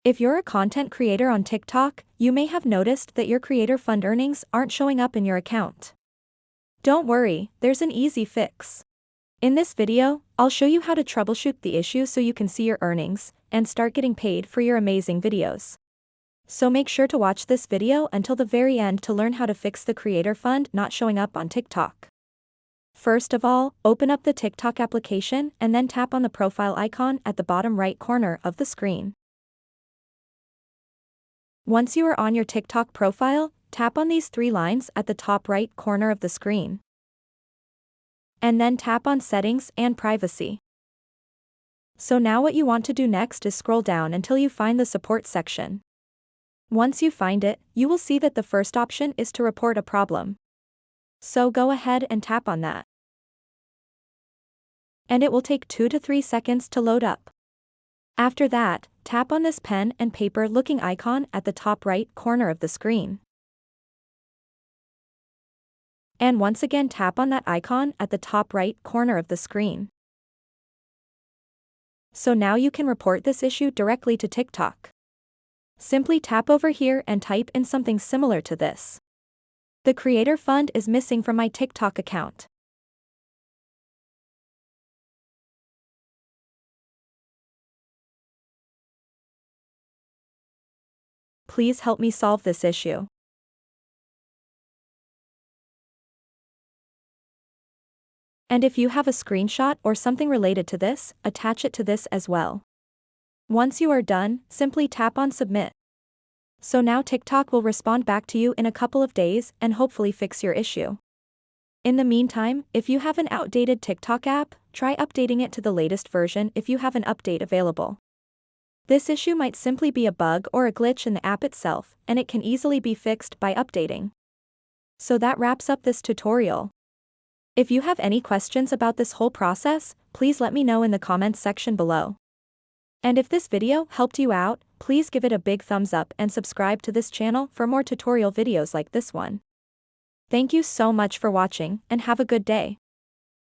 If you're a content creator on TikTok, you may have noticed that your creator fund earnings aren't showing up in your account. Don't worry, there's an easy fix. In this video, I'll show you how to troubleshoot the issue so you can see your earnings and start getting paid for your amazing videos. So make sure to watch this video until the very end to learn how to fix the creator fund not showing up on TikTok. First of all, open up the TikTok application and then tap on the profile icon at the bottom right corner of the screen. Once you are on your TikTok profile, tap on these three lines at the top right corner of the screen. And then tap on Settings and Privacy. So now what you want to do next is scroll down until you find the Support section. Once you find it, you will see that the first option is to report a problem. So go ahead and tap on that. And it will take 2 to 3 seconds to load up. After that, tap on this pen and paper looking icon at the top right corner of the screen. And once again tap on that icon at the top right corner of the screen. So now you can report this issue directly to TikTok. Simply tap over here and type in something similar to this. The creator fund is missing from my TikTok account. Please help me solve this issue. And if you have a screenshot or something related to this, attach it to this as well. Once you are done, simply tap on Submit. So now TikTok will respond back to you in a couple of days and hopefully fix your issue. In the meantime, if you have an outdated TikTok app, try updating it to the latest version if you have an update available. This issue might simply be a bug or a glitch in the app itself, and it can easily be fixed by updating. So that wraps up this tutorial. If you have any questions about this whole process, please let me know in the comments section below. And if this video helped you out, please give it a big thumbs up and subscribe to this channel for more tutorial videos like this one. Thank you so much for watching and have a good day.